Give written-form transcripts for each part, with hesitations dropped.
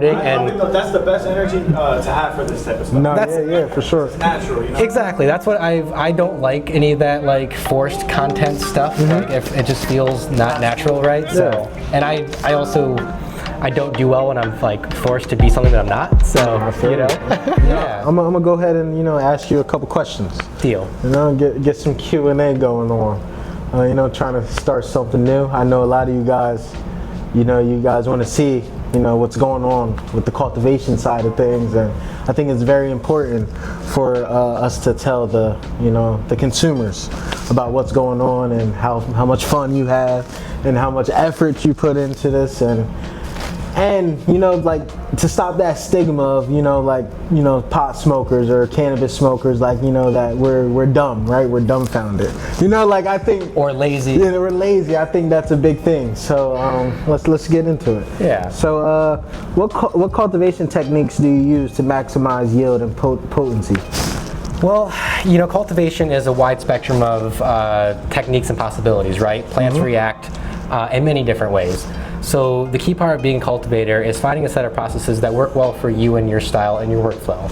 And that's the best energy to have for this type of stuff. No, yeah, for sure. It's natural, you know? Exactly. That's what I don't like any of that like forced content stuff. Like if it just feels not natural, right? So, and I also don't do well when I'm like forced to be something that I'm not. So you know, yeah. I'm gonna go ahead and ask you a couple questions. Deal. Get some Q&A going on. Trying to start something new. I know a lot of you guys, you guys want to see what's going on with the cultivation side of things, and I think it's very important for us to tell the consumers about what's going on and how much fun you have and how much effort you put into this, and like to stop that stigma of pot smokers or cannabis smokers, that we're dumb, right? We're dumbfounded, I think, or lazy. Yeah, we're lazy. I think that's a big thing. So let's get into it. Yeah. So what cultivation techniques do you use to maximize yield and potency? Well, cultivation is a wide spectrum of techniques and possibilities, right? Plants react in many different ways. So the key part of being a cultivator is finding a set of processes that work well for you and your style and your workflow.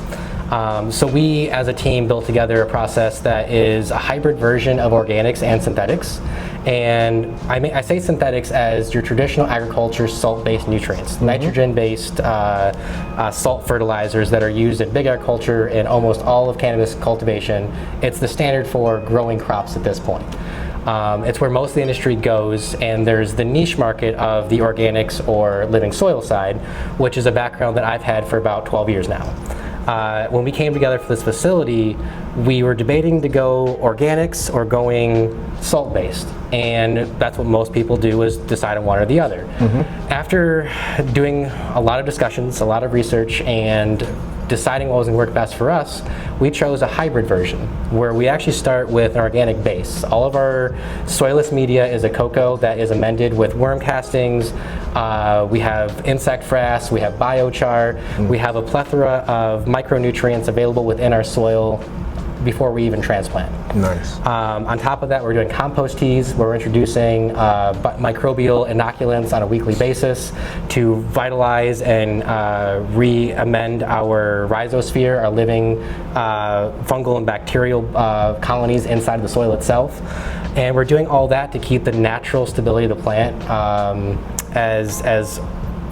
So we, as a team, built together a process that is a hybrid version of organics and synthetics. And I say synthetics as your traditional agriculture salt-based nutrients, nitrogen-based salt fertilizers that are used in big agriculture in almost all of cannabis cultivation. It's the standard for growing crops at this point. It's where most of the industry goes, and there's the niche market of the organics or living soil side, which is a background that I've had for about 12 years now. When we came together for this facility, we were debating to go organics or going salt-based, and that's what most people do, is decide on one or the other. After doing a lot of discussions, a lot of research, and deciding what was going to work best for us, we chose a hybrid version where we actually start with an organic base. All of our soilless media is a cocoa that is amended with worm castings. We have insect frass, we have biochar, we have a plethora of micronutrients available within our soil before we even transplant. Nice. On top of that, we're doing compost teas where we're introducing microbial inoculants on a weekly basis to vitalize and re-amend our rhizosphere, our living fungal and bacterial colonies inside of the soil itself. And we're doing all that to keep the natural stability of the plant as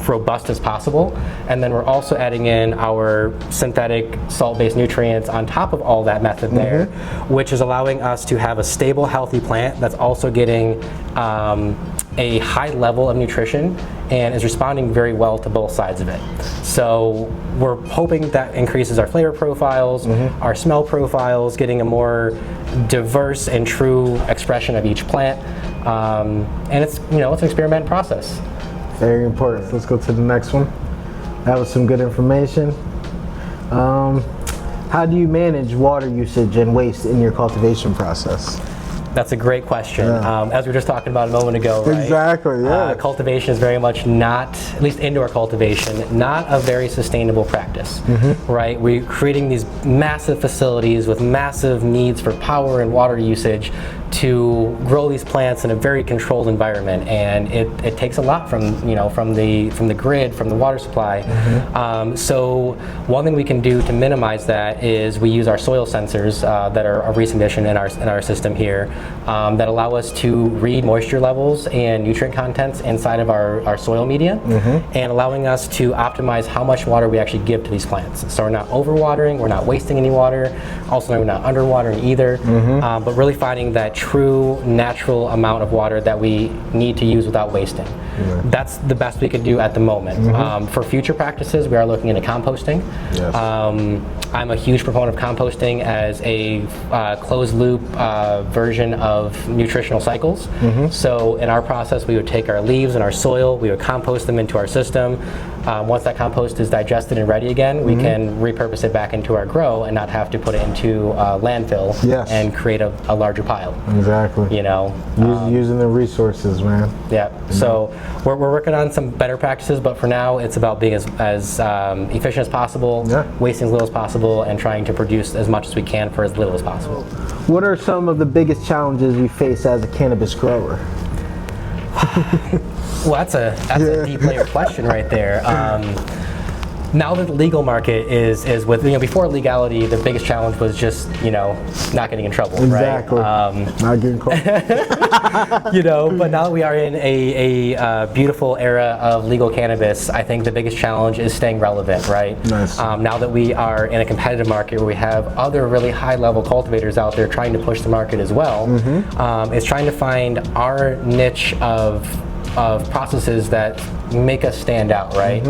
robust as possible, and then we're also adding in our synthetic salt-based nutrients on top of all that method there, which is allowing us to have a stable, healthy plant that's also getting a high level of nutrition and is responding very well to both sides of it. So we're hoping that increases our flavor profiles, our smell profiles, getting a more diverse and true expression of each plant, and it's it's an experiment process. Very important. Let's go to the next one. That was some good information. How do you manage water usage and waste in your cultivation process? That's a great question. As we were just talking about a moment ago, right? Exactly, yeah. Cultivation is very much not, at least indoor cultivation, not a very sustainable practice, right? We're creating these massive facilities with massive needs for power and water usage to grow these plants in a very controlled environment, and it takes a lot from the grid, from the water supply. So one thing we can do to minimize that is we use our soil sensors that are a recent addition in our system here that allow us to read moisture levels and nutrient contents inside of our soil media, and allowing us to optimize how much water we actually give to these plants. So we're not overwatering, we're not wasting any water, also we're not underwatering either, but really finding that true natural amount of water that we need to use without wasting. That's the best we can do at the moment. For future practices, we are looking into composting. Yes. I'm a huge proponent of composting as a closed loop version of nutritional cycles. So in our process, we would take our leaves and our soil, we would compost them into our system. Once that compost is digested and ready again, we can repurpose it back into our grow and not have to put it into landfill and create a larger pile. Exactly. Using the resources, man. Yeah. So we're working on some better practices, but for now, it's about being as efficient as possible, wasting as little as possible, and trying to produce as much as we can for as little as possible. What are some of the biggest challenges you face as a cannabis grower? Well, that's a deep layer question right there. now that the legal market is with, before legality, the biggest challenge was just, not getting in trouble, Exactly. right? Not getting caught. But now that we are in a beautiful era of legal cannabis, I think the biggest challenge is staying relevant, right? Nice. Now that we are in a competitive market where we have other really high-level cultivators out there trying to push the market as well, is trying to find our niche of processes that make us stand out, right?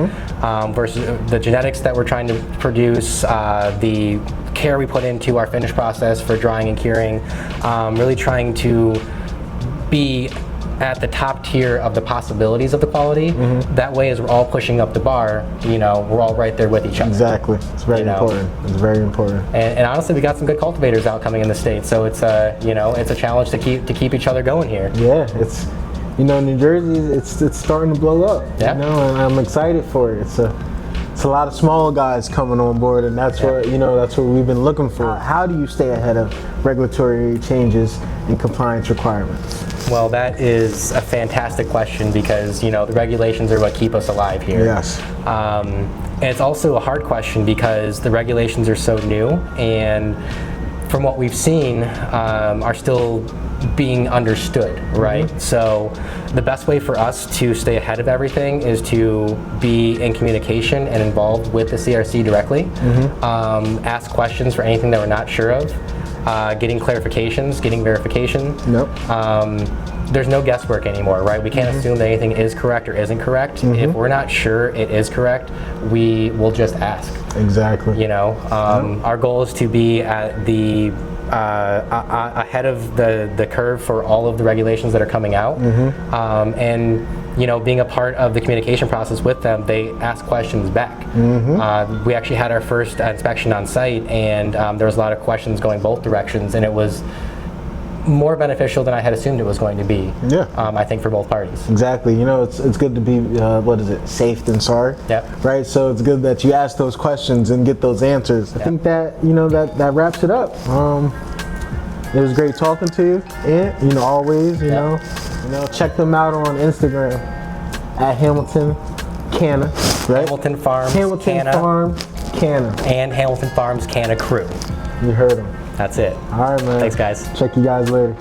Versus the genetics that we're trying to produce, the care we put into our finish process for drying and curing, really trying to be at the top tier of the possibilities of the quality. That way, as we're all pushing up the bar, we're all right there with each other. Exactly. It's very important. It's very important. And honestly, we got some good cultivators out coming in the state, so it's it's a challenge to keep each other going here. Yeah, it's New Jersey, it's starting to blow up. Yeah. And I'm excited for it. It's a lot of small guys coming on board, and that's that's what we've been looking for. How do you stay ahead of regulatory changes and compliance requirements? Well, that is a fantastic question because the regulations are what keep us alive here. Yes. And it's also a hard question because the regulations are so new, and from what we've seen, are still being understood, right? So the best way for us to stay ahead of everything is to be in communication and involved with the CRC directly, ask questions for anything that we're not sure of, getting clarifications, getting verification. There's no guesswork anymore, right? We can't assume that anything is correct or isn't correct. If we're not sure it is correct, we will just ask. Exactly. Our goal is to be at the ahead of the curve for all of the regulations that are coming out, and being a part of the communication process with them, they ask questions back. We actually had our first inspection on site, and there was a lot of questions going both directions, and it was more beneficial than I had assumed it was going to be. I think for both parties. Exactly. It's good to be safe than sorry. Right. So it's good that you ask those questions and get those answers. I think that that wraps it up. It was great talking to you, and always check them out on Instagram at Hamilton Canna, right? Hamilton Farms Hamilton Farms Canna, and Hamilton Farms Canna Crew. You heard them. That's it. All right, man. Thanks, guys. Check you guys later.